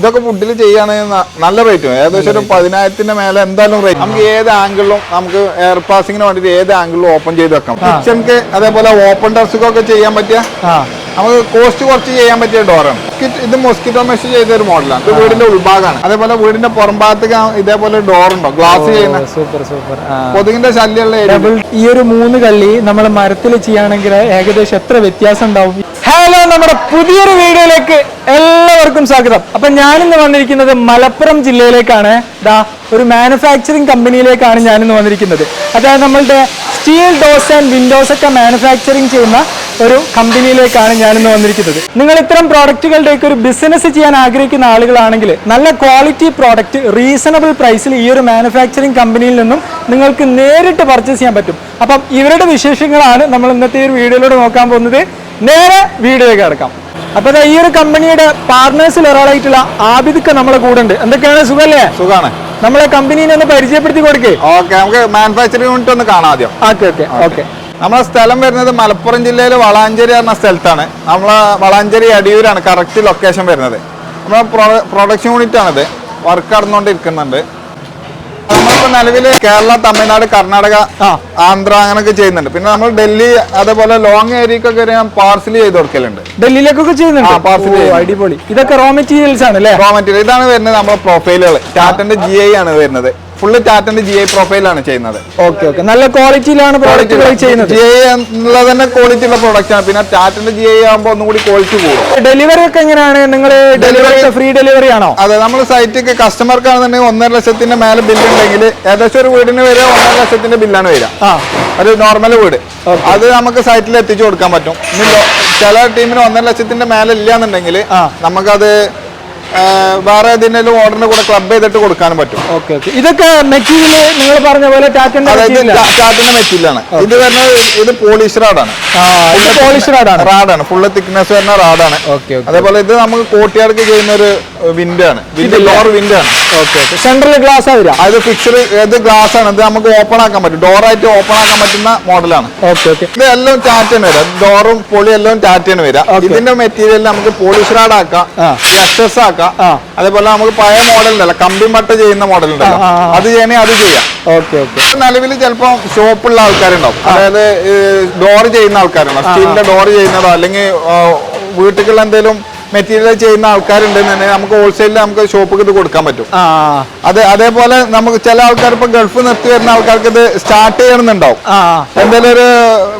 ഇതൊക്കെ ഫുഡിൽ ചെയ്യുകയാണെങ്കിൽ നല്ല റേറ്റ് വരും. ഏകദേശം ഒരു 10,000 മേലെ എന്തായാലും റേറ്റ്. നമുക്ക് ഏത് ആംഗിളിലും നമുക്ക് എയർ പാസിങ്ങിന് വേണ്ടിയിട്ട് ഏത് ആംഗിളിലും ഓപ്പൺ ചെയ്ത് വെക്കാം. കിച്ചണിക്ക് അതേപോലെ ഓപ്പൺ ടെറസുകൊക്കെ ചെയ്യാൻ പറ്റിയ നമുക്ക് കോസ്റ്റ് കുറച്ച് ചെയ്യാൻ പറ്റിയ ഡോറാണ്. ഇത് മോസ്കിറ്റോ മെഷ് ചെയ്ത ഒരു മോഡലാണ്. ഇത് വീടിന്റെ ഉൾഭാഗമാണ്. അതേപോലെ വീടിന്റെ പുറം ഭാഗത്തേക്ക് ഇതേപോലെ ഡോർ ഉണ്ടോ, ഗ്ലാസ് ചെയ്യുന്ന. Super super. കൊതുകിന്റെ ശല്യമുള്ള ഈ ഒരു 3 കള്ളി നമ്മൾ മരത്തിൽ ചെയ്യുകയാണെങ്കിൽ ഏകദേശം എത്ര വ്യത്യാസം ഉണ്ടാവും? ഹലോ, നമ്മുടെ പുതിയൊരു വീഡിയോയിലേക്ക് എല്ലാവർക്കും സ്വാഗതം. അപ്പൊ ഞാനിന്ന് വന്നിരിക്കുന്നത് മലപ്പുറം ജില്ലയിലേക്കാണ്. ഒരു മാനുഫാക്ചറിങ് കമ്പനിയിലേക്കാണ് ഞാനിന്ന് വന്നിരിക്കുന്നത്. അതായത് നമ്മളുടെ സ്റ്റീൽ ഡോർസ് ആൻഡ് വിൻഡോസ് ഒക്കെ മാനുഫാക്ചറിങ് ചെയ്യുന്ന ഒരു കമ്പനിയിലേക്കാണ് ഞാനിന്ന് വന്നിരിക്കുന്നത്. നിങ്ങൾ ഇത്തരം പ്രോഡക്റ്റുകളുടെയൊക്കെ ഒരു ബിസിനസ് ചെയ്യാൻ ആഗ്രഹിക്കുന്ന ആളുകളാണെങ്കിൽ നല്ല ക്വാളിറ്റി പ്രോഡക്റ്റ് റീസണബിൾ പ്രൈസിൽ ഈ ഒരു മാനുഫാക്ചറിങ് കമ്പനിയിൽ നിന്നും നിങ്ങൾക്ക് നേരിട്ട് പർച്ചേസ് ചെയ്യാൻ പറ്റും. അപ്പം ഇവരുടെ വിശേഷങ്ങളാണ് നമ്മൾ ഇന്നത്തെ ഒരു വീഡിയോയിലൂടെ നോക്കാൻ പോകുന്നത്. നേരെ വീഡിയോയിലേക്ക് കിടക്കാം. അപ്പൊ ഈ ഒരു കമ്പനിയുടെ പാർട്ട്നേഴ്സിൽ ഒരാളായിട്ടുള്ള ആബിദ് നമ്മളെ കൂടെ ഉണ്ട്. എന്തൊക്കെയാണ്, സുഖല്ലേ? സുഖാണ്. നമ്മളെ കമ്പനീനെ ഒന്ന് പരിചയപ്പെടുത്തി കൊടുക്കേ. ഓക്കെ, നമുക്ക് മാനുഫാക്ചറിംഗ് യൂണിറ്റ് ഒന്ന് കാണാം ആദ്യം. ഓക്കെ. നമ്മളെ സ്ഥലം വരുന്നത് മലപ്പുറം ജില്ലയിലെ വളാഞ്ചേരി എന്ന സ്ഥലത്താണ്. നമ്മളെ വളാഞ്ചേരി അടിയൂരാണ് കറക്റ്റ് ലൊക്കേഷൻ വരുന്നത്. നമ്മളെ പ്രൊഡക്ഷൻ യൂണിറ്റ് ആണിത്. വർക്ക് നടന്നുകൊണ്ടിരിക്കുന്നുണ്ട്. നമ്മളിപ്പോ നിലവിൽ കേരള, തമിഴ്നാട്, കർണാടക, ആന്ധ്ര അങ്ങനെയൊക്കെ ചെയ്യുന്നുണ്ട്. പിന്നെ നമ്മൾ ഡൽഹി അതേപോലെ ലോങ് ഏരിയക്കൊക്കെ പാർസൽ ചെയ്ത് കൊടുക്കലുണ്ട്. ഡൽഹിയിലേക്കൊക്കെ ചെയ്യുന്നുണ്ട്. പാർസൽ അടിപൊളി. ഇതൊക്കെ റോ മെറ്റീരിയൽസ് ആണ് അല്ലേ? റോ മെറ്റീരിയൽ ഇതാണ് വരുന്നത്. നമ്മുടെ പ്രൊഫൈലുകൾ ടാറ്റന്റെ GI ആണ് വരുന്നത്. ഫുള്ള് ടാറ്റന്റെ GI പ്രൊഫൈലാണ് ചെയ്യുന്നത്. ഓക്കെ. നല്ല ക്വാളിറ്റിയിലാണ് പ്രോഡക്റ്റുകൾ ചെയ്യുന്നത്. GI എന്നുള്ളത് തന്നെ ക്വാളിറ്റി ഉള്ള പ്രൊഡക്റ്റ് ആണ്. പിന്നെ ടാറ്റന്റെ GI ആകുമ്പോൾ ഒന്നും കൂടി ക്വാളിറ്റി കൂടും. ഡെലിവറി ഒക്കെ എങ്ങനെയാണ്? നിങ്ങൾ ഡെലിവറി ഫ്രീ ഡെലിവറി ആണോ? അതെ, നമ്മൾ സൈറ്റിക്ക് കസ്റ്റമർക്കാണെന്നുണ്ടെങ്കിൽ 1.5 ലക്ഷത്തിന്റെ മേലെ ബില്ല് ഉണ്ടെങ്കിൽ ഏകദേശം ഒരു വീടിന് വരെ 1.5 ലക്ഷത്തിന്റെ ബില്ലാണ് വരിക. ഒരു നോർമൽ വീട് അത് നമുക്ക് സൈറ്റിൽ എത്തിച്ചു കൊടുക്കാൻ പറ്റും. ചില ടീമിന് 1.5 ലക്ഷത്തിന്റെ മേലെ ഇല്ലാന്നുണ്ടെങ്കിൽ നമുക്കത് വേറെ ഏതെങ്കിലും ഓർഡറിന്റെ കൂടെ ക്ലബ് ചെയ്തിട്ട് കൊടുക്കാനും പറ്റും. ഓക്കെ. ഇതൊക്കെ മെറ്റീരിയൽ നിങ്ങൾ പറഞ്ഞ പോലെ ടാറ്റന്റെ മെറ്റീരിയൽ ആണ്. ഇത് വരുന്നത് ഇത് പോളിഷ് റാഡാണ്. റാഡാണ് ഫുള്ള് തിക്നെസ് വരുന്ന റാഡാണ്. അതേപോലെ ഇത് നമുക്ക് കോട്ടിയാർക്ക് ചെയ്യുന്ന ഒരു വിൻഡ് ആണ്. ഡോർ വിൻഡ് ആണ്. സെൻട്രൽ ഗ്ലാസ് ആവില്ല. അത് ഫിക്സ്ഡ് ഇത് ഗ്ലാസ് ആണ്. ഇത് നമുക്ക് ഓപ്പൺ ആക്കാൻ പറ്റും. ഡോറായിട്ട് ഓപ്പൺ ആക്കാൻ പറ്റുന്ന മോഡലാണ്. ഇത് എല്ലാം ടാറ്റയാണ് വരിക. ഡോറും പൊളി എല്ലാം ടാറ്റയാണ് വരിക. ഇതിന്റെ മെറ്റീരിയൽ നമുക്ക് പോളിഷ് റാഡ് ആക്കാം, SS ആക്കാം. അതേപോലെ നമുക്ക് പഴയ മോഡൽ ഉണ്ടല്ലോ, കമ്പി മട്ട ചെയ്യുന്ന മോഡൽ ഉണ്ടല്ലോ, അത് ചെയ്യണേ അത് ചെയ്യാം. നിലവിൽ ചിലപ്പോ ഷോപ്പുള്ള ആൾക്കാരുണ്ടാവും. അതായത് ഡോർ ചെയ്യുന്ന ആൾക്കാരുണ്ടാവും. സ്റ്റീലിന്റെ ഡോർ ചെയ്യുന്നതോ അല്ലെങ്കിൽ വീട്ടിലുള്ള എന്തെങ്കിലും മെറ്റീരിയൽ ചെയ്യുന്ന ആൾക്കാരുണ്ടെന്നുണ്ടെങ്കിൽ നമുക്ക് ഹോൾസെയിലിൽ നമുക്ക് ഷോപ്പിൽ ഇത് കൊടുക്കാൻ പറ്റും. അതേപോലെ നമുക്ക് ചില ആൾക്കാർ ഇപ്പൊ ഗൾഫ് നിർത്തി വരുന്ന ആൾക്കാർക്ക് ഇത് സ്റ്റാർട്ട് ചെയ്യണമെന്നുണ്ടാവും. എന്തെങ്കിലും ഒരു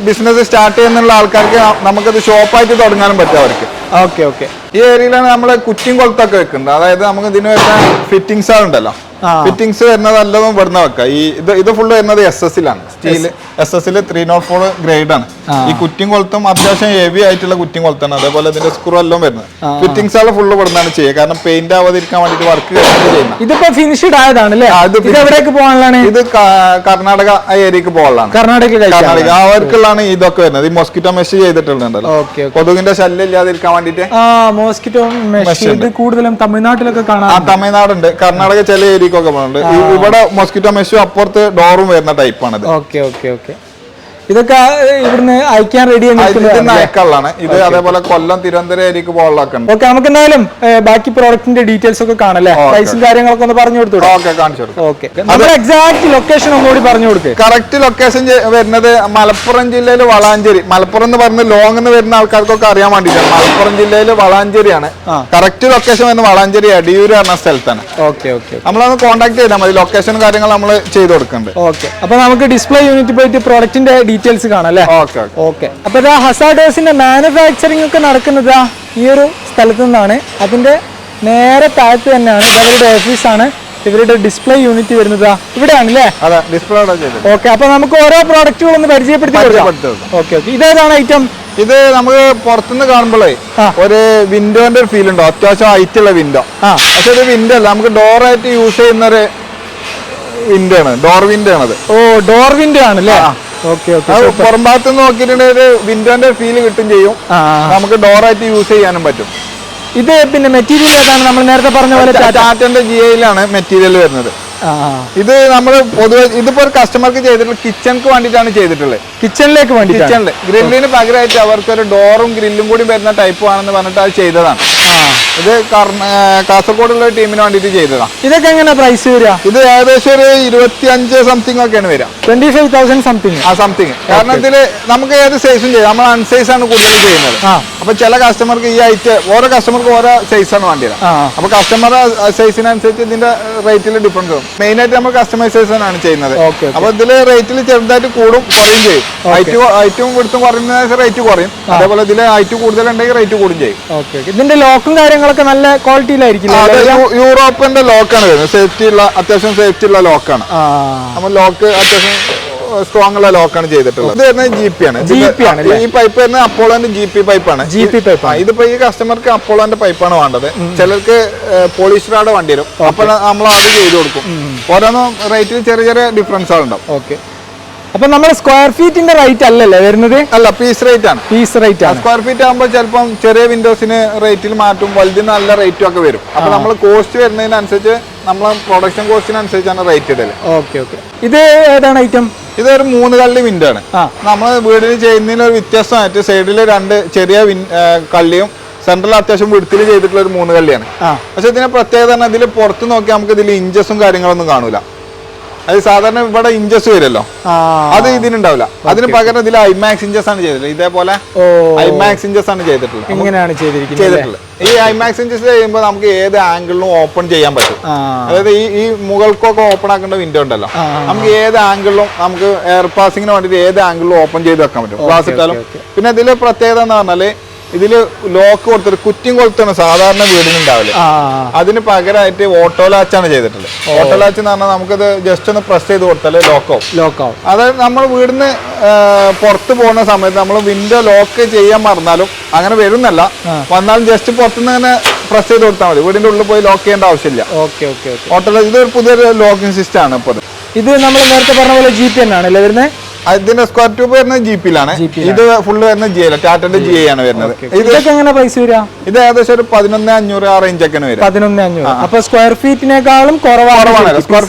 ബിസിനസ് സ്റ്റാർട്ട് ചെയ്യുന്നുള്ള ആൾക്കാർക്ക് നമുക്കിത് ഷോപ്പായിട്ട് തുടങ്ങാനും പറ്റും അവർക്ക്. ഈ ഏരിയയിലാണ് നമ്മള് കുറ്റിയും കൊളത്തൊക്കെ വെക്കുന്നത്. അതായത് നമുക്ക് ഇതിന് വരുന്ന ഫിറ്റിംഗ്സ് ഉണ്ടല്ലോ, ഫിറ്റിംഗ്സ് വരുന്നത് എല്ലാം ഇവിടുന്ന് വെക്കാം. ഇത് ഫുള്ള് വരുന്നത് SS-ലാണ്. സ്റ്റീൽ SS-ൽ 304 ഗ്രേഡ് ആണ്. ഈ കുറ്റിയും കൊളുത്തും അത്യാവശ്യം ഹെവി ആയിട്ടുള്ള കുറ്റിയും കൊളുത്താണ്. അതേപോലെ ഇതിന്റെ സ്ക്രൂ എല്ലാം വരുന്നത് ഫിറ്റിംഗ്സ് ആണ് ഫുള്ള് ഇവിടുന്നാണ് ചെയ്യുക. കാരണം പെയിന്റ് ആവാതിരിക്കാൻ വേണ്ടിട്ട് വർക്ക് ചെയ്യുന്നത്. ഇതിപ്പോ ഫിനിഷ്ഡ് ആയതാണ്. എവിടേക്ക് പോകാനുള്ളതാണ്? ഇത് കർണാടക ഏരിയക്ക് പോകാനുള്ളതാണ്. കർണാടക അവർക്കുള്ളതാണ് ഇതൊക്കെ വരുന്നത്. ഈ മോസ്കിറ്റോ മെഷ് ചെയ്തിട്ടുണ്ടല്ലോ, കൊതുകിന്റെ ശല്യം ഇല്ലാതിരിക്കാൻ വേണ്ടിട്ട്. മോസ്കിറ്റോ മെഷ് കൂടുതലും തമിഴ്നാട്ടിലൊക്കെ കാണാം. തമിഴ്നാടുണ്ട്, കർണാടക ചില ഏരിയ ഇവിടെ മോസ്കിറ്റോ മെഷും അപ്പുറത്ത് ഡോറും വരുന്ന ടൈപ്പാണ്. ഇതൊക്കെ ഇവിടുന്ന് അയക്കാൻ റെഡി അയക്കാനുള്ളതാണ്. ഇത് അതേപോലെ കൊല്ലം, തിരുവനന്തപുരം ഏരിയക്ക് പോകാനൊക്കെ ഉണ്ട്. ഓക്കെ, നമുക്ക് എന്തായാലും ബാക്കി പ്രോഡക്റ്റിന്റെ ഡീറ്റെയിൽസ് ഒക്കെ കാണല്ലേ, പ്രൈസും കാര്യങ്ങളൊക്കെ ഒന്ന് പറഞ്ഞു കൊടുത്തു. എക്സാക്ട് ലൊക്കേഷൻ ഒന്നുകൂടി പറഞ്ഞു കൊടുക്കുക. കറക്റ്റ് ലൊക്കേഷൻ വരുന്നത് മലപ്പുറം ജില്ലയിൽ വളാഞ്ചേരി. മലപ്പുറം എന്ന് പറഞ്ഞ ലോങ് എന്ന് വരുന്ന ആൾക്കാർക്കൊക്കെ അറിയാൻ വേണ്ടിയിട്ടാണ്. മലപ്പുറം ജില്ലയിൽ വളാഞ്ചേരിയാണ് കറക്റ്റ് ലൊക്കേഷൻ വരുന്നത്. വളാഞ്ചേരി അടിയൂര് എന്ന സ്ഥലത്താണ്. നമ്മളൊന്ന് കോൺടാക്ട് ചെയ്താൽ മതി. ലൊക്കേഷനും കാര്യങ്ങൾ നമ്മൾ ചെയ്ത് കൊടുക്കുന്നുണ്ട്. അപ്പൊ നമുക്ക് ഡിസ്പ്ലേ യൂണിറ്റ് പോയിട്ട് പ്രോഡക്റ്റിന്റെ ഡീറ്റെയിൽസ് കാണാം അല്ലേ? അപ്പൊ ഹസാർഡേഴ്സിന്റെ മാനുഫാക്ചറിംഗ് ഒക്കെ നടക്കുന്നത് ഈ ഒരു സ്ഥലത്തു നിന്നാണ്. അതിന്റെ നേരെ താഴത്ത് തന്നെയാണ് ഇവരുടെ ഓഫീസാണ്. ഇവരുടെ ഡിസ്പ്ലേ യൂണിറ്റ് വരുന്നത് ഇവിടെയാണല്ലേ? ഓക്കെ. അപ്പൊ നമുക്ക് ഓരോ പ്രോഡക്റ്റുകൾ ഒന്ന് പരിചയപ്പെടുത്തി. ഇതേതാണ് ഐറ്റം? ഇത് നമുക്ക് പുറത്തുനിന്ന് കാണുമ്പോഴേ ഒരു വിൻഡോന്റെ ഒരു ഫീൽ ഉണ്ടോ, അത്യാവശ്യം ഹൈറ്റ് ഉള്ള വിൻഡോ. പക്ഷെ ഇത് വിൻഡോ അല്ല, നമുക്ക് ഡോറായിട്ട് യൂസ് ചെയ്യുന്ന ഒരു വിൻഡോ ആണ്. ഡോർ വിൻഡോ ആണത്. ഡോർ വിൻഡോ ആണല്ലേ? പുറം ഭാഗത്ത് നോക്കിയിട്ടുണ്ടെങ്കിൽ ഒരു വിൻഡോന്റെ ഫീൽ കിട്ടും ചെയ്യും. നമുക്ക് ഡോറായിട്ട് യൂസ് ചെയ്യാനും പറ്റും. ഇത് പിന്നെ മെറ്റീരിയൽ ഏതാണ്? നമ്മൾ നേരത്തെ പറഞ്ഞ പോലെ ടാറ്റന്റെ GI-ലാണ് മെറ്റീരിയൽ വരുന്നത്. ഇത് നമ്മൾ പൊതുവെ ഇതിപ്പോ ഒരു കസ്റ്റമർക്ക് ചെയ്തിട്ടുള്ള കിച്ചണിക്ക് വേണ്ടിയിട്ടാണ് ചെയ്തിട്ടുള്ളത്. കിച്ചണിലേക്ക് വേണ്ടി കിച്ചണില് ഗ്രില്ലിന് പകരമായിട്ട് അവർക്ക് ഒരു ഡോറും ഗ്രില്ലും കൂടി വരുന്ന ടൈപ്പ് ആണെന്ന് പറഞ്ഞിട്ട് അത് ചെയ്തതാണ്. ഇത് കാസർഗോഡുള്ള ടീമിന് വേണ്ടിയിട്ട് ചെയ്തതാണ്. ഇതൊക്കെ എങ്ങനെ പ്രൈസ് വരിക? ഇത് ഏകദേശം ഒരു 25 സംതിങ് ഒക്കെയാണ് വരിക. 25,000 സംതിങ്. സംതിങ്. കാരണം ഇതില് നമുക്ക് ഏത് സൈസും ചെയ്യാം. നമ്മൾ അൺസൈസ് ആണ് കൂടുതൽ ചെയ്യുന്നത്. അപ്പൊ ചില കസ്റ്റമർക്ക് ഈ ഐറ്റം ഓരോ കസ്റ്റമർക്ക് ഓരോ സൈസാണ് വേണ്ടിയത്. അപ്പൊ കസ്റ്റമർ സൈസിനനുസരിച്ച് ഇതിന്റെ റേറ്റിൽ ഡിഫറൻസ് വരും. മെയിൻ ആയിട്ട് നമ്മൾ കസ്റ്റമൈസേഷൻ ആണ് ചെയ്യുന്നത്. അപ്പൊ ഇതില് റേറ്റിൽ ചെറുതായിട്ട് കൂടും കുറയും ചെയ്യും. ഐറ്റവും കൊടുത്തും കുറയുന്ന റേറ്റ് കുറയും. അതേപോലെ ഇതില് ഐറ്റം കൂടുതലുണ്ടെങ്കിൽ റേറ്റ് കൂടും ചെയ്യും. ഇതിന്റെ ലോക്കും കാര്യങ്ങളൊക്കെ നല്ല ക്വാളിറ്റിയിലായിരിക്കും. യൂറോപ്പിന്റെ ലോക്കാണ് വരുന്നത്. സേഫ്റ്റി ഉള്ള അത്യാവശ്യം സേഫ്റ്റി ഉള്ള ലോക്കാണ്. നമ്മൾ ലോക്ക് അത്യാവശ്യം സ്ട്രോങ് ഉള്ള ലോക്കാണ് ചെയ്തിട്ടുള്ളത്. ഇത് വരുന്നത് GP ആണ്. ഈ പൈപ്പ് വരുന്നത് അപ്പോളോന്റെ GP പൈപ്പാണ്. ഇതിപ്പോ ഈ കസ്റ്റമർക്ക് അപ്പോളോന്റെ പൈപ്പാണ് വേണ്ടത്. ചിലർക്ക് പോളിഷ് റാഡ് വേണ്ടി വരും. അപ്പൊ നമ്മൾ അത് ചെയ്ത് കൊടുക്കും. ഓരോന്നും റേറ്റിൽ ചെറിയ ചെറിയ ഡിഫറൻസ് ഉണ്ടാവും. ഓക്കെ. അപ്പൊ നമ്മുടെ സ്ക്വയർ ഫീറ്റിന്റെ റേറ്റ് അല്ലല്ലേ വരുന്നത്? അല്ല, പീസ് റേറ്റ് ആണ്. സ്ക്വയർ ഫീറ്റ് ആകുമ്പോൾ ചിലപ്പം ചെറിയ വിൻഡോസിന് റേറ്റിൽ മാറ്റും, വലുതിന് നല്ല റേറ്റും ഒക്കെ വരും. അപ്പൊ നമ്മൾ കോസ്റ്റ് വരുന്നതിനനുസരിച്ച് നമ്മളെ പ്രൊഡക്ഷൻ കോസ്റ്റിനനുസരിച്ചാണ് റേറ്റ് ഇടല്. ഇത് ഏതാണ് ഐറ്റം? ഇതൊരു 3 കള്ളി വിൻഡോ ആണ്. നമ്മൾ വീടിന് ചെയ്യുന്നതിന് ഒരു വ്യത്യസ്തമായിട്ട് സൈഡിൽ 2 ചെറിയ കള്ളിയും സെൻട്രൽ അത്യാവശ്യം വിടുത്തിൽ ചെയ്തിട്ടുള്ള ഒരു 3 കള്ളിയാണ്. പക്ഷെ ഇതിനെ പ്രത്യേകത തന്നെ ഇതിൽ പുറത്ത് നോക്കി നമുക്ക് ഇതിൽ ഇഞ്ചസും കാര്യങ്ങളൊന്നും കാണൂല. അത് സാധാരണ ഇവിടെ ഇഞ്ചസ് വരുമല്ലോ, അത് ഇതിനുണ്ടാവില്ല. അതിന് പകരം ഇതിൽ ഐമാക്സ് ഇഞ്ചസ് ആണ് ചെയ്തിട്ടുള്ളത്. ഇതേപോലെ ഐമാക്സ് ഇഞ്ചസ് ആണ് ചെയ്തിട്ടുള്ളത്. ഇങ്ങനെയാണ് ചെയ്തിട്ടുള്ളത്. ഈ ഐമാക്സ് ഇഞ്ചസ് ചെയ്യുമ്പോൾ നമുക്ക് ഏത് ആംഗിളിലും ഓപ്പൺ ചെയ്യാൻ പറ്റും. അതായത് ഈ മുകൾക്കൊക്കെ ഓപ്പൺ ആക്കേണ്ട വിൻഡോ ഉണ്ടല്ലോ, നമുക്ക് ഏത് ആംഗിളിലും നമുക്ക് എയർ പാസിങ്ങിന് വേണ്ടിയിട്ട് ഏത് ആംഗിളിലും ഓപ്പൺ ചെയ്ത് വെക്കാൻ പറ്റും, ഗ്ലാസ് ഇട്ടാലും. പിന്നെ ഇതില് പ്രത്യേകത എന്ന് പറഞ്ഞാല് ഇതില് ലോക്ക് കൊടുത്തിട്ട് കുറ്റിയും കൊളുത്താണ് സാധാരണ വീടിനുണ്ടാവില്ല. അതിന് പകരമായിട്ട് ഓട്ടോ ലാച്ചാണ് ചെയ്തിട്ടുള്ളത്. ഓട്ടോ ലാച്ച് എന്ന് പറഞ്ഞാൽ നമുക്കത് ജസ്റ്റ് ഒന്ന് പ്രസ് ചെയ്ത് കൊടുത്താല് ലോക്കാവും. അതായത് നമ്മൾ വീടിന് പുറത്ത് പോകുന്ന സമയത്ത് നമ്മൾ വിൻഡോ ലോക്ക് ചെയ്യാൻ മറന്നാലും അങ്ങനെ വരുന്നല്ല, വന്നാലും ജസ്റ്റ് പുറത്തുനിന്ന് അങ്ങനെ പ്രസ് ചെയ്ത് കൊടുത്താൽ മതി. വീടിന്റെ ഉള്ളിൽ പോയി ലോക്ക് ചെയ്യേണ്ട ആവശ്യമില്ല. ഓട്ടോ ലാച്ച് ഇതൊരു പുതിയൊരു ലോക്കിംഗ് സിസ്റ്റം ആണ്. ഇപ്പൊ ഇത് നമ്മൾ നേരത്തെ പറഞ്ഞ പോലെ GP ആണല്ലേ വരുന്നത്? ഇതിന്റെ സ്ക്വയർ ട്യൂബ് വരുന്നത് GP-ലാണ്. ഇത് ഫുള്ള് വരുന്നത് GI ടാറ്റന്റെ GI ആണ് വരുന്നത്. ഇതൊക്കെ പ്രൈസ് വരിക? ഇത് ഏകദേശം ഒരു 11,500 ആ റേഞ്ച് ഒക്കെയാണ് വരിക. 11,500. അപ്പൊ സ്ക്വയർ ഫീറ്റിനേക്കാളും കുറവാണ്. സ്ക്വയർ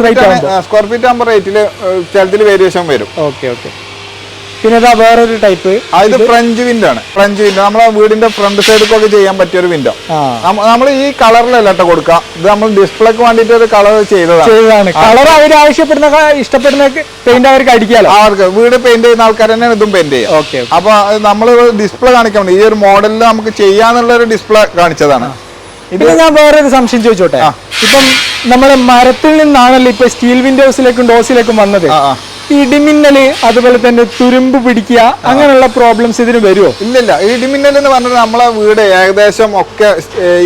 ഫീറ്റ് ആകുമ്പോൾ റേറ്റില് ചിലതിൽ വേരിയേഷൻ വരും. പിന്നെ വേറൊരു ടൈപ്പ്, ഇത് ഫ്രഞ്ച് വിൻഡോ ആണ്. ഫ്രഞ്ച് വിൻഡോ നമ്മളെ വീടിന്റെ ഫ്രണ്ട് സൈഡിലൊക്കെ ചെയ്യാൻ പറ്റിയ ഒരു വിൻഡോ. നമ്മൾ ഈ കളറിലല്ല കൊടുക്കാം. ഇത് നമ്മൾ ഡിസ്പ്ലേക്ക് വേണ്ടിട്ട് ഒരു കളർ ചെയ്തതാണ്. കളർ അവർ ആവശ്യപ്പെടുന്ന ഇഷ്ടപ്പെടുന്ന പെയിന്റ് അവർക്ക് അടിക്കാലോ. അവർക്ക് വീട് പെയിന്റ് ചെയ്യുന്ന ആൾക്കാർ തന്നെയാണ് ഇതും പെയിന്റ് ചെയ്യുക. അപ്പൊ നമ്മൾ ഡിസ്പ്ലേ കാണിക്കാൻ വേണ്ടി ഈ ഒരു മോഡലിൽ നമുക്ക് ചെയ്യാന്നുള്ള ഒരു ഡിസ്പ്ലേ കാണിച്ചതാണ്. ഇത് ഞാൻ വേറൊരു സംശയം ചോദിച്ചോട്ടെ. ഇപ്പം നമ്മുടെ മരത്തിൽ നിന്നാണല്ലോ ഇപ്പൊ സ്റ്റീൽ വിൻഡോസിലേക്കും ഡോസിലേക്കും വന്നത്. ഇടിമിന്നല് അതുപോലെ തന്നെ തുരുമ്പ് പിടിക്കുക അങ്ങനെയുള്ള പ്രോബ്ലംസ് ഇതിന് വരുമോ? ഇല്ലില്ല. ഇടിമിന്നൽ എന്ന് പറഞ്ഞാൽ നമ്മളെ വീട് ഏകദേശം ഒക്കെ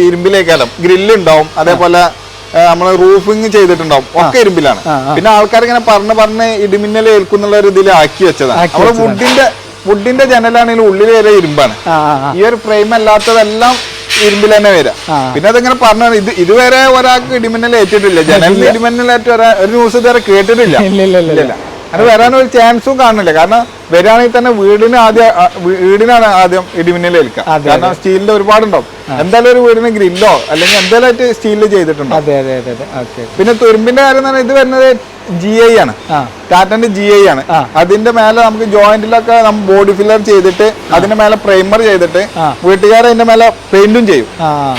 ഇരുമ്പിലേക്കാലും ഗ്രില്ല് ഉണ്ടാവും, അതേപോലെ നമ്മള് റൂഫിങ് ചെയ്തിട്ടുണ്ടാവും, ഒക്കെ ഇരുമ്പിലാണ്. പിന്നെ ആൾക്കാർ ഇങ്ങനെ പറഞ്ഞ് ഇടിമിന്നൽ ഏൽക്കുന്നുള്ള ഒരു ഇതിൽ ആക്കി വെച്ചതാണ്. നമ്മള് വുഡിന്റെ ജനലാണെങ്കിലും ഉള്ളിൽ വരെ ഇരുമ്പാണ്. ഈ ഒരു ഫ്രെയിം അല്ലാത്തതെല്ലാം ഇരുമ്പിൽ തന്നെ വരാം. പിന്നെ അതെങ്ങനെ പറഞ്ഞു, ഇതുവരെ ഒരാൾക്ക് ഇടിമിന്നൽ ഏറ്റിട്ടില്ല. ജനലിൽ ഇടിമിന്നലേറ്റ് ഒരു ന്യൂസ് ഇതുവരെ കേട്ടിട്ടില്ല. അത് വരാനൊരു ചാൻസും കാണുന്നില്ല. കാരണം വരികയാണെങ്കിൽ തന്നെ വീടിനാണ് ആദ്യം ഇടിമിന്നൽ ഏൽക്കുക. കാരണം സ്റ്റീലിന്റെ ഒരുപാടുണ്ടാവും. എന്തായാലും ഒരു വീടിന് ഗ്രില്ലോ അല്ലെങ്കിൽ എന്തായാലും സ്റ്റീലിൽ ചെയ്തിട്ടുണ്ട്. പിന്നെ തുരുമ്പിന്റെ കാര്യം എന്ന് പറഞ്ഞാൽ ഇത് വരുന്നത് GI ആണ്, ടാറ്റന്റെ GI ആണ്. അതിന്റെ മേലെ നമുക്ക് ജോയിന്റിലൊക്കെ നമ്മൾ ബോഡി ഫില്ലർ ചെയ്തിട്ട് അതിന്റെ മേലെ പ്രൈമർ ചെയ്തിട്ട് വീട്ടുകാർ അതിന്റെ മേലെ പെയിന്റും ചെയ്യും.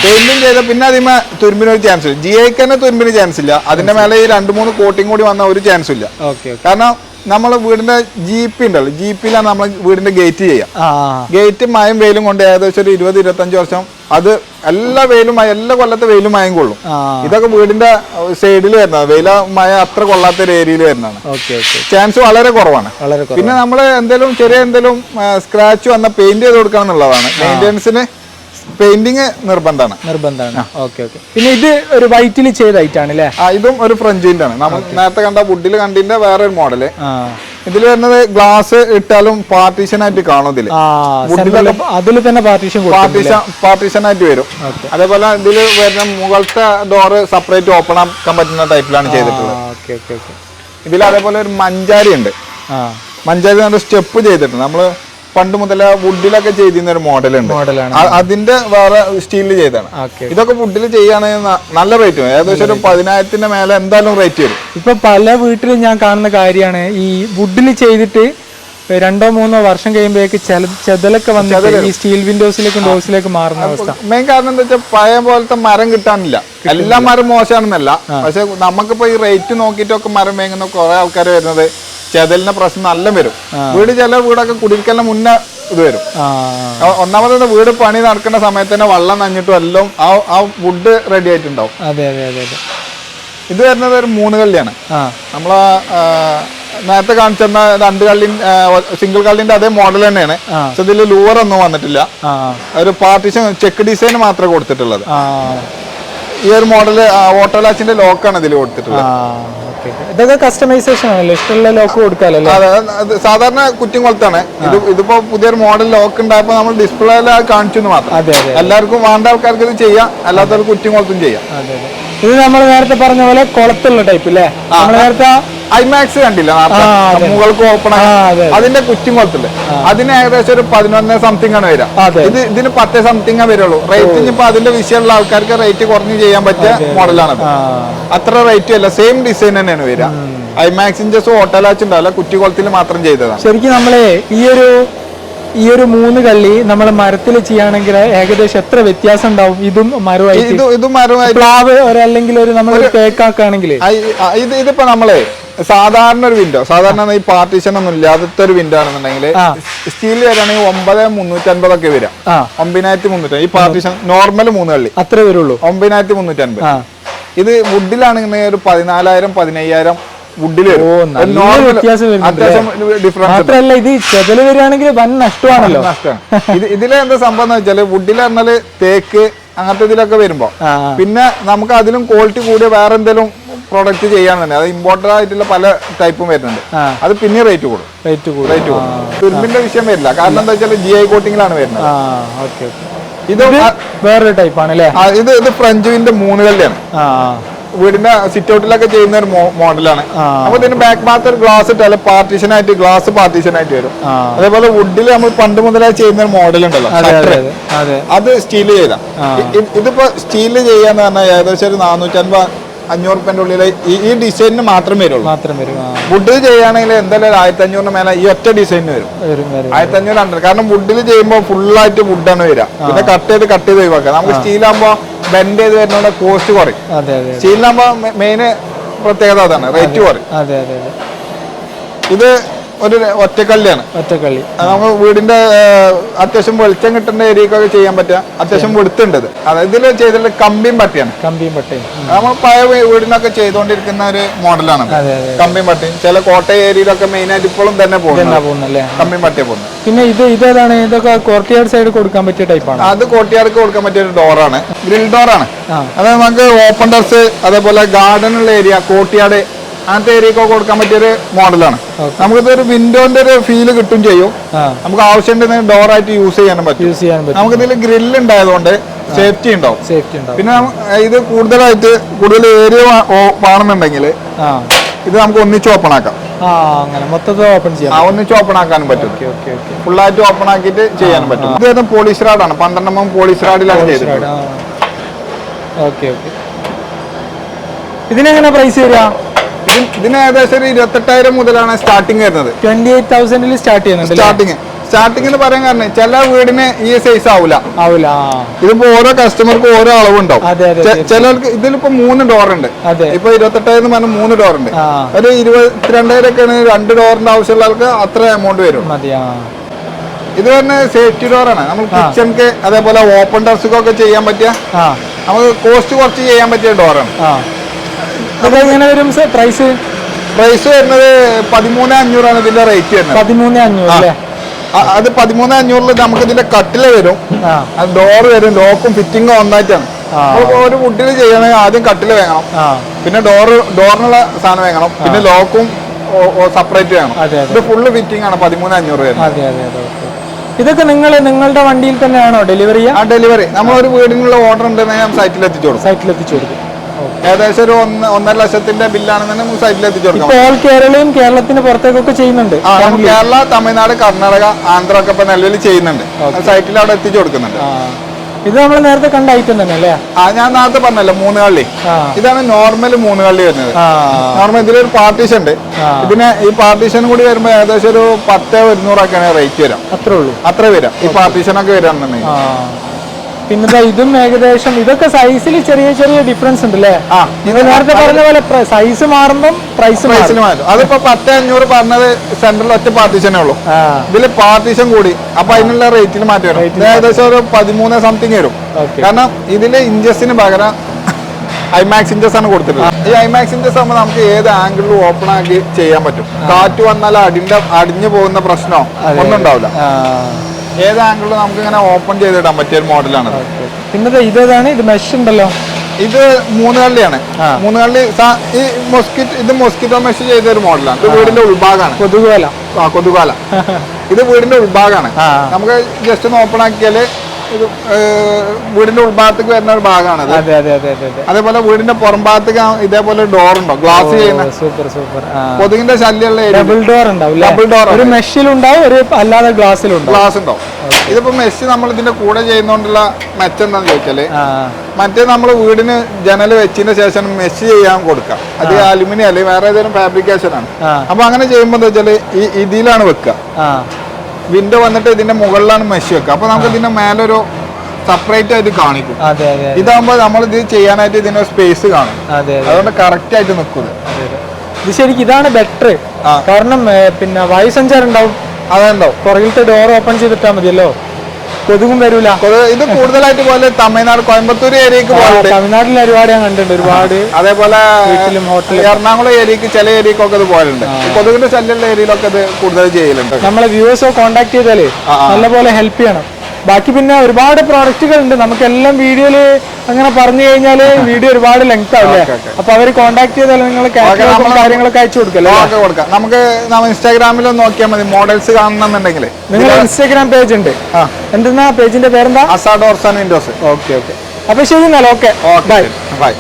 പെയിന്റും ചെയ്ത പിന്നെ അതിന് തുരുമ്പിനൊരു ചാൻസ് ഇല്ല. GIക്ക് തന്നെ തുരുമ്പിന് ചാൻസ് ഇല്ല. അതിന്റെ മേലെ ഈ 2-3 കോട്ടിങ് കൂടി വന്ന ഒരു ചാൻസും ഇല്ല. കാരണം നമ്മള് വീടിന്റെ GP ഉണ്ടല്ലോ, GP-ലാണ് നമ്മൾ വീടിന്റെ ഗേറ്റ് ചെയ്യാം. ഗേറ്റ് മയം വെയിലും കൊണ്ട് ഏകദേശം ഒരു 20-25 വർഷം അത് എല്ലാ കൊല്ലത്തെ വെയിലും മയം കൊള്ളും. ഇതൊക്കെ വീടിന്റെ സൈഡിൽ വരുന്നത്, വെയില മഴ അത്ര കൊള്ളാത്ത ഒരു ഏരിയയിൽ വരുന്നതാണ്. ചാൻസ് വളരെ കുറവാണ്. പിന്നെ നമ്മൾ ചെറിയ എന്തെങ്കിലും സ്ക്രാച്ച് വന്ന പെയിന്റ് ചെയ്ത് കൊടുക്കണം എന്നുള്ളതാണ്. മെയിൻ്റെനൻസിന് പെയിന്റിങ് നിർബന്ധമാണ്. പിന്നെ ഇത് ഒരു വൈറ്റിൽ ചെയ്ത ഐറ്റാണ് അല്ലേ? ഇതും ഒരു ഫ്രഞ്ചിന്റെ ആണ്. നമ്മൾ നേരത്തെ കണ്ട വുഡിൽ കണ്ടിന്റെ വേറെ ഒരു മോഡല്. ഇതിൽ വരുന്നത് ഗ്ലാസ് ഇട്ടാലും പാർട്ടീഷൻ ആയിട്ട് കാണും. അതിൽ തന്നെ പാർട്ടീഷൻ ആയിട്ട് വരും. അതേപോലെ ഇതിൽ വരുന്ന മുകളിലത്തെ ഡോറ് സെപ്പറേറ്റ് ഓപ്പൺ ആക്കാൻ പറ്റുന്ന ടൈപ്പിലാണ് ചെയ്തിട്ടുള്ളത്. ഇതിൽ അതേപോലെ ഒരു മഞ്ചാരി ഉണ്ട്. മഞ്ചാരി സ്റ്റെപ്പ് ചെയ്തിട്ടുണ്ട്. നമ്മള് പണ്ട് മുതലേ വുഡിലൊക്കെ ചെയ്തിരുന്ന ഒരു മോഡലുണ്ട്. അതിന്റെ വേറെ സ്റ്റീലിൽ ചെയ്താണ്. ഇതൊക്കെ വുഡിൽ ചെയ്യുകയാണെങ്കിൽ നല്ല റേറ്റ് വരും. ഏകദേശം ഒരു 10,000 മേലെ എന്തായാലും റേറ്റ് വരും. ഇപ്പൊ പല വീട്ടിലും ഞാൻ കാണുന്ന കാര്യമാണ് ഈ വുഡിൽ ചെയ്തിട്ട് 2-3 വർഷം കഴിയുമ്പോഴേക്ക് ചെതലൊക്കെ വന്നിട്ട് ഈ സ്റ്റീൽ വിൻഡോസിലേക്കും ഡോസിലേക്കും മാറുന്ന അവസ്ഥ. മെയിൻ കാരണം എന്താ വെച്ചാൽ പഴയ പോലത്തെ മരം കിട്ടാനില്ല. എല്ലാ മരം മോശമാണെന്നല്ല, പക്ഷെ നമുക്കിപ്പോ ഈ റേറ്റ് നോക്കിയിട്ടൊക്കെ മരം വേങ്ങുന്ന കുറെ ആൾക്കാർ വരുന്നത് ചെതലിന്റെ പ്രശ്നം നല്ല വരും. ചില വീടൊക്കെ കുടിക്കലിന് മുന്നേ ഇത് വരും. ഒന്നാമത് വീട് പണി നടക്കുന്ന സമയത്ത് തന്നെ വെള്ളം നനഞ്ഞിട്ടും എല്ലാം ആ വുഡ് റെഡി ആയിട്ടുണ്ടാവും. ഇത് വരുന്നത് ഒരു 3 കള്ളിയാണ്. നമ്മളെ നേരത്തെ കാണിച്ചെന്ന 2 കള്ളി സിംഗിൾ കള്ളിന്റെ അതേ മോഡൽ തന്നെയാണ്. പക്ഷെ ഇതിൽ ലൂവർ ഒന്നും വന്നിട്ടില്ല. ഒരു പാർട്ടീഷൻ ചെക്ക് ഡിസൈൻ മാത്രമേ കൊടുത്തിട്ടുള്ളത്. ഈ ഒരു മോഡല് ഓട്ടോ ലാച്ചിന്റെ ലോക്കാണ് ഇതിൽ കൊടുത്തിട്ടുള്ളത്. ഇതൊക്കെ കസ്റ്റമൈസേഷൻ ആണല്ലോ, ഇഷ്ടമുള്ള ലോക്ക് കൊടുക്കാമല്ലോ. സാധാരണ കുറ്റിയും കൊളത്താണ്. ഇതിപ്പോ പുതിയൊരു മോഡൽ ലോക്ക് ഉണ്ടായപ്പോ നമ്മൾ ഡിസ്പ്ലേയിൽ കാണിച്ചു മാത്രം. എല്ലാവർക്കും വേണ്ട ആൾക്കാർക്ക് ഇത് ചെയ്യാം, അല്ലാത്തവർക്ക് കുറ്റിയും കൊളത്തും ചെയ്യാം. ഇത് നമ്മൾ നേരത്തെ പറഞ്ഞ പോലെ കുളത്തുള്ള ടൈപ്പ് അല്ലേ? നേരത്തെ ഐമാക്സ് കണ്ടില്ല, മുകൾക്ക് ഓപ്പൺ അതിന്റെ കുറ്റിയും കൊളത്തില്ല. അതിന് ഏകദേശം ഒരു 11 സംതിങ് ആണ് വരിക. ഇതിന് 10 സംതിങ് വരുള്ളൂ. റേറ്റ് ഇപ്പൊ അതിന്റെ വിഷയമുള്ള ആൾക്കാർക്ക് റേറ്റ് കുറഞ്ഞ് ചെയ്യാൻ പറ്റിയ മോഡലാണത്. അത്ര റേറ്റും അല്ല, സെയിം ഡിസൈൻ തന്നെയാണ് വരിക. ഐമാക്സിന്റെ ഓട്ടോ ലാച്ച് ഉണ്ടാവില്ല, കുറ്റി കൊളത്തിൽ മാത്രം ചെയ്തതാണ്. ശരിക്കും നമ്മളെ ഈ ഒരു 3 കള്ളി നമ്മൾ മരത്തിൽ ചെയ്യുകയാണെങ്കിൽ ഏകദേശം എത്ര വ്യത്യാസം ഉണ്ടാവും ഇതും മരവുമായി? പ്ലാവ് അല്ലെങ്കിൽ ഒരു നമ്മൾ തേക്കാക്കുകയാണെങ്കിൽ ഇതിപ്പോ നമ്മളെ സാധാരണ ഒരു വിൻഡോ, സാധാരണ ഈ പാർട്ടീഷൻ ഒന്നും ഇല്ലാത്ത ഒരു വിൻഡോ ആണെന്നുണ്ടെങ്കിൽ സ്റ്റീൽ വരികയാണെങ്കിൽ 9,350 ഒക്കെ വരാം. 9,350. ഈ പാർട്ടീഷൻ നോർമൽ 3 കള്ളി അത്രേ വരുള്ളൂ, 9,350. ഇത് വുഡിലാണെങ്കിൽ ഒരു 14,000 15,000 വുഡിൽ മാത്രല്ല ഇത് ചെതല് വരികയാണെങ്കിൽ വൻ നഷ്ടമാണല്ലോ. ഇതിലെ എന്താ സംഭവം എന്ന് വെച്ചാല് വുഡിൽ പറഞ്ഞാല് തേക്ക് അങ്ങനത്തെ ഇതിലൊക്കെ വരുമ്പോ പിന്നെ നമുക്ക് അതിലും ക്വാളിറ്റി കൂടിയ വേറെ എന്തെങ്കിലും പ്രോഡക്റ്റ് ചെയ്യാൻ തന്നെ, അത് ഇമ്പോർട്ടഡ് ആയിട്ടുള്ള പല ടൈപ്പും വരുന്നുണ്ട്. അത് പിന്നെ റേറ്റ് കൂടും. തുരുമ്പിന്റെ വിഷയം വരില്ല, കാരണം എന്താ വെച്ചാൽ GI കോട്ടിങ്ങിലാണ് വരുന്നത്. ഇത് വേറൊരു ടൈപ്പ് ആണ് അല്ലേ? ഇത് ഫ്രഞ്ച് വിൻഡ് 3 കള്ളിയാണ്. വീടിന്റെ സിറ്റ് ഔട്ടിലൊക്കെ ചെയ്യുന്ന ഒരു മോഡലാണ്. അപ്പൊ ഇതിന് ബാക്ക് ഭാഗത്ത് ഒരു ഗ്ലാസ് ഇട്ടാല് ഗ്ലാസ് പാർട്ടീഷൻ ആയിട്ട് വരും. അതേപോലെ വുഡിൽ നമ്മൾ പണ്ട് മുതലേ ചെയ്യുന്ന ഒരു മോഡൽ ഉണ്ടല്ലോ, അത് സ്റ്റീൽ ചെയ്ത. ഇതിപ്പോ സ്റ്റീൽ ചെയ്യാന്ന് പറഞ്ഞാൽ ഏകദേശം ഒരു 450-500 ഉള്ളിൽ ഈ ഡിസൈനിന് മാത്രമേ വരുള്ളൂ. വുഡിൽ ചെയ്യുകയാണെങ്കിൽ എന്തായാലും 1,500 മേലെ ഈ ഒറ്റ ഡിസൈനിന് വരും. 1,500 കാരണം വുഡിൽ ചെയ്യുമ്പോൾ ഫുള്ളായിട്ട് വുഡാണ് വരിക. പിന്നെ കട്ട് ചെയ്ത് ഒഴിവാക്കുക. നമുക്ക് സ്റ്റീലാകുമ്പോ ബെൻഡ് ചെയ്ത് വരുന്നതുകൊണ്ട് കോസ്റ്റ് കുറയും. സ്റ്റീലിനാകുമ്പോ മെയിൻ പ്രത്യേകത അതാണ്, റേറ്റ് കുറയും. ഇത് ഒരു ഒറ്റക്കള്ളിയാണ്. നമുക്ക് വീടിന്റെ അത്യാവശ്യം വെളിച്ചം കിട്ടുന്ന ഏരിയക്കൊക്കെ ചെയ്യാൻ പറ്റുക. അത്യാവശ്യം വെളുത്തുണ്ട്. അതായത് ഇതിൽ ചെയ്തിട്ടുള്ള കമ്പിയും പട്ടിയാണ്. നമ്മൾ പഴയ വീടിനൊക്കെ ചെയ്തുകൊണ്ടിരിക്കുന്ന ഒരു മോഡലാണ് കമ്പിയും പട്ടി. ചില കോട്ടയം ഏരിയയിലൊക്കെ മെയിൻ ആയിട്ട് ഇപ്പോഴും തന്നെ പോകുന്നല്ലേ കമ്പിയും പട്ടിയെ പോകുന്നത്. പിന്നെ ഇതേതാണ്, ഇതൊക്കെ കോർട്ടിയാർഡ് സൈഡ് കൊടുക്കാൻ പറ്റിയ ടൈപ്പാണ്. അത് കോർട്ടിയാർക്ക് കൊടുക്കാൻ പറ്റിയ ഒരു ഡോറാണ്, ഗ്രിൽ ഡോറാണ്. അത് നമുക്ക് ഓപ്പൺ ടെറസ്, അതേപോലെ ഗാർഡനുള്ള ഏരിയ, കോർട്ടിയാർഡ് അങ്ങനത്തെ ഏരിയക്കൊക്കെ കൊടുക്കാൻ പറ്റിയൊരു മോഡലാണ്. നമുക്കിതൊരു വിൻഡോന്റെ ഒരു ഫീല് കിട്ടും ചെയ്യും. നമുക്ക് ആവശ്യമുണ്ടെങ്കിൽ ഡോറായിട്ട് യൂസ് ചെയ്യാനും പറ്റും. നമുക്ക് ഇതിൽ ഗ്രില്ല് ഉണ്ടായതുകൊണ്ട് സേഫ്റ്റി ഉണ്ടാവും. പിന്നെ ഇത് കൂടുതൽ ഏരിയ വേണമെന്നുണ്ടെങ്കിൽ ഇത് നമുക്ക് ഒന്നിച്ച് ഓപ്പൺ ആക്കാം. ഒന്നിച്ച് ഓപ്പൺ ആക്കാനും പറ്റും. ഫുള്ളായിട്ട് ഓപ്പൺ ആക്കിയിട്ട് ചെയ്യാനും പറ്റും. ഇത് പോളിഷ് റാഡാണ്, 12 mm പോളിഷ് റാഡിലാണ് ചെയ്തിട്ടുള്ളത്. ഇതിനെങ്ങനെ പ്രൈസ് വരിക? ഇതിന് ഏകദേശം 28,000 മുതലാണ് സ്റ്റാർട്ടിങ് വരുന്നത്. 28,000 സ്റ്റാർട്ട് ചെയ്യുന്നുണ്ട്. സ്റ്റാർട്ടിങ് എന്ന് പറയാൻ കാരണം ചില വീടിന് ഈ സൈസ് ആവൂല. ഇതിപ്പോ ഓരോ കസ്റ്റമർക്കും ഓരോ അളവുണ്ടാവും. ചിലർക്ക് ഇതിലിപ്പോ 3 ഡോർ ഉണ്ട്. ഇപ്പൊ 28,000 പറഞ്ഞ 3 ഡോർ ഉണ്ട്. ഒരു 22,000 ഒക്കെ 2 ഡോറിന്റെ ആവശ്യമുള്ള ആൾക്ക് അത്ര എമൗണ്ട് വരും. ഇത് തന്നെ സേഫ്റ്റി ഡോറാണ്. നമ്മൾ കിച്ചൺക്ക് അതേപോലെ ഓപ്പൺ ടെറസ്ക്കൊക്കെ ചെയ്യാൻ പറ്റിയ, നമുക്ക് കോസ്റ്റ് കുറച്ച് ചെയ്യാൻ പറ്റിയ ഡോറാണ്. പ്രൈസ് വരുന്നത് 13,500 ഇതിന്റെ റേറ്റ് വരുന്നത്. 13,500. അത് 13,500 നമുക്ക് ഇതിന്റെ കട്ടില് വരും, ഡോറ് വരും, ലോക്കും ഫിറ്റിങ്ങും ഒന്നായിട്ടാണ്. ഒരു വുഡിൽ ചെയ്യണമെങ്കിൽ ആദ്യം കട്ടില് വേണം, പിന്നെ ഡോറിനുള്ള സാധനം വേണം, പിന്നെ ലോക്കും സെപ്പറേറ്റ് വേണം. ഇത് ഫുള്ള് ഫിറ്റിംഗ് ആണ് 13,500 വരുന്നത്. ഇതൊക്കെ നിങ്ങളുടെ വണ്ടിയിൽ തന്നെയാണോ ഡെലിവറി? ഡെലിവറി നമ്മൾ ഒരു വീടിനുള്ള ഓർഡർ ഉണ്ടെങ്കിൽ ഞാൻ സൈറ്റിൽ എത്തിച്ചു കൊടുക്കും. ഏകദേശം ഒരു 1.5 ലക്ഷത്തിന്റെ ബില്ലാണെന്ന് നമുക്ക് സൈറ്റിൽ എത്തിച്ചു കൊടുക്കാം. ഓൾ കേരളയും കേരളത്തിന് പുറത്തേക്കൊക്കെ ചെയ്യുന്നുണ്ട്. കേരള, തമിഴ്നാട്, കർണാടക, ആന്ധ്ര ഒക്കെ ഇപ്പൊ നിലവിൽ ചെയ്യുന്നുണ്ട്. സൈറ്റിൽ അവിടെ എത്തിച്ചു കൊടുക്കുന്നുണ്ട്. ഇത് നമ്മൾ നേരത്തെ കണ്ട ഐറ്റം തന്നെ അല്ലേ? ഞാൻ നേരത്തെ പറഞ്ഞല്ലോ 3 കള്ളി. ഇതാണ് നോർമൽ 3 കള്ളി വരുന്നത്. നോർമൽ ഇതിലൊരു പാർട്ടീഷൻ ഉണ്ട്. ഇതിന് ഈ പാർട്ടീഷൻ കൂടി വരുമ്പോ ഏകദേശം ഒരു 10,100 റേറ്റ് വരാം. അത്ര വരാം ഈ പാർട്ടീഷൻ ഒക്കെ വരാന്നുണ്ടെങ്കിൽ. പിന്നെ ഇതും ഏകദേശം ഇതൊക്കെ സൈസിൽ ചെറിയ ചെറിയ ഡിഫറൻസ് ഉണ്ട് അല്ലേ? നിങ്ങൾ നേരത്തെ പറഞ്ഞ പോലെ സൈസ് മാറുമ്പോൾ പ്രൈസിൽ മാറും. അതിപ്പോ 10,500 പറഞ്ഞത് സെന്ററിൽ ഒറ്റ പാർട്ടീഷനേ ഉള്ളൂ. ഇതില് പാർട്ടീഷൻ കൂടി അപ്പൊ അതിനുള്ള റേറ്റിൽ മാറ്റി വരും. ഏകദേശം ഒരു 13 സംതിങ് വരും. കാരണം ഇതില് ഇഞ്ചസിന് പകരം ഐമാക്സ് ഇഞ്ചസ് ആണ് കൊടുത്തിട്ടുള്ളത്. ഈ ഐമാക്സ് ഇഞ്ചസ് ആകുമ്പോൾ നമുക്ക് ഏത് ആംഗിളിലും ഓപ്പൺ ആക്കി ചെയ്യാൻ പറ്റും. കാറ്റ് വന്നാൽ അടിഞ്ഞു പോകുന്ന പ്രശ്നമോ ഒന്നും ഉണ്ടാവില്ല. ഏത് ആംഗിളിലും നമുക്ക് ഇങ്ങനെ ഓപ്പൺ ചെയ്തിടാൻ പറ്റിയ ഒരു മോഡലാണ്. പിന്നെ ഇതാണ് ഇത് മെഷ് ഉണ്ടല്ലോ. ഇത് 3 കള്ളിയാണ്. 3 കള്ളി ഈ മൊസ്കിറ്റോ മെഷ് ചെയ്ത ഒരു മോഡലാണ്. ഇത് വീടിന്റെ ഉൾഭാഗമാണ്. കൊതുകാല ഇത് വീടിന്റെ ഉൾഭാഗമാണ്. നമുക്ക് ജസ്റ്റ് ഒന്ന് ഓപ്പൺ ആക്കിയാല് ഇത് വീടിന്റെ ഉൾഭാഗത്തേക്ക് വരുന്ന ഒരു ഭാഗമാണ്. അതേപോലെ വീടിന്റെ പുറം ഭാഗത്തേക്ക് ഇതേപോലെ ഡോർ ഉണ്ടോ, ഗ്ലാസ് ചെയ്യുന്ന കൊതുകിന്റെ ശല്യമുള്ള ഡബിൾ ഡോർ ഉണ്ടാവും. ഒരു മെഷിലുണ്ടാവും, ഒരു അല്ലാതെ ഗ്ലാസ് ഉണ്ടാവും. ഇതിപ്പോ മെഷ് നമ്മൾ ഇതിന്റെ കൂടെ ചെയ്യുന്നോണ്ടുള്ള മെച്ചം എന്താന്ന് ചോദിച്ചാല്, മറ്റേ നമ്മൾ വീടിന് ജനൽ വെച്ചതിന് ശേഷം മെഷ് ചെയ്യാൻ കൊടുക്കാം. അത് അലുമിനിയം അല്ലെങ്കിൽ വേറെ ഏതെങ്കിലും ഫാബ്രിക്കേഷൻ ആണ്. അപ്പൊ അങ്ങനെ ചെയ്യുമ്പോ എന്താ വെച്ചാല് ഇതിലാണ് വെക്കുക. വിൻഡോ വന്നിട്ട് ഇതിന്റെ മുകളിലാണ് മെഷ് വെക്കുക. അപ്പൊ നമുക്ക് ഇതിന്റെ മേലൊരു സെപ്പറേറ്റ് ആയിട്ട് കാണിക്കും. ഇതാകുമ്പോ നമ്മൾ ഇത് ചെയ്യാനായിട്ട് ഇതിന്റെ സ്പേസ് കാണും. അതുകൊണ്ട് കറക്റ്റ് ആയിട്ട് നിൽക്കും. ഇത് ശരിക്കും ഇതാണ് ബെറ്റർ. കാരണം പിന്നെ വായുസഞ്ചാരം ഉണ്ടാവും. അതുണ്ടാവും. പുറകിലത്തെ ഡോർ ഓപ്പൺ ചെയ്തിട്ടാ മതിയല്ലോ, കൊതുകും വരൂല. ഇത് കൂടുതലായിട്ട് പോലെ തമിഴ്നാട്, കോയമ്പത്തൂർ ഏരിയക്ക് പോകുന്നുണ്ട്. തമിഴ്നാട്ടിൽ ഒരുപാട് ഞാൻ കണ്ടിട്ടുണ്ട്. ഒരുപാട് അതേപോലെ എറണാകുളം ഏരിയക്ക് ചില ഏരിയക്കൊക്കെ ഇത് പോലുണ്ട്. കൊതുകിന്റെ ശല്യമുള്ള ഏരിയയിലൊക്കെ ഇത് കൂടുതൽ ചെയ്യലുണ്ട്. നമ്മളെ വ്യൂവേഴ്സോ കോൺടാക്ട് ചെയ്താല് നല്ലപോലെ ഹെൽപ്പ് ചെയ്യണം. ബാക്കി പിന്നെ ഒരുപാട് പ്രോഡക്റ്റുകൾ ഉണ്ട്. നമുക്കെല്ലാം വീഡിയോയില് അങ്ങനെ പറഞ്ഞു കഴിഞ്ഞാല് വീഡിയോ ഒരുപാട് ലെങ്ത് ആവില്ലേ? അപ്പൊ അവര് കോൺടാക്ട് ചെയ്താൽ നിങ്ങൾ കാര്യങ്ങളൊക്കെ അയച്ചു കൊടുക്കല്ലോ. നമുക്ക് ഇൻസ്റ്റാഗ്രാമിൽ നോക്കിയാൽ മതി മോഡൽസ് കാണണമെന്നുണ്ടെങ്കിൽ. നിങ്ങൾ ഇൻസ്റ്റാഗ്രാം പേജ് ഉണ്ട്. എന്തെന്നാ പേജിന്റെ പേരെന്താ? അസാ ഡോർസ് ആൻഡ് വിൻഡോസ്. ഓക്കെ. അപ്പൊ ശരി എന്നാൽ. Okay, by.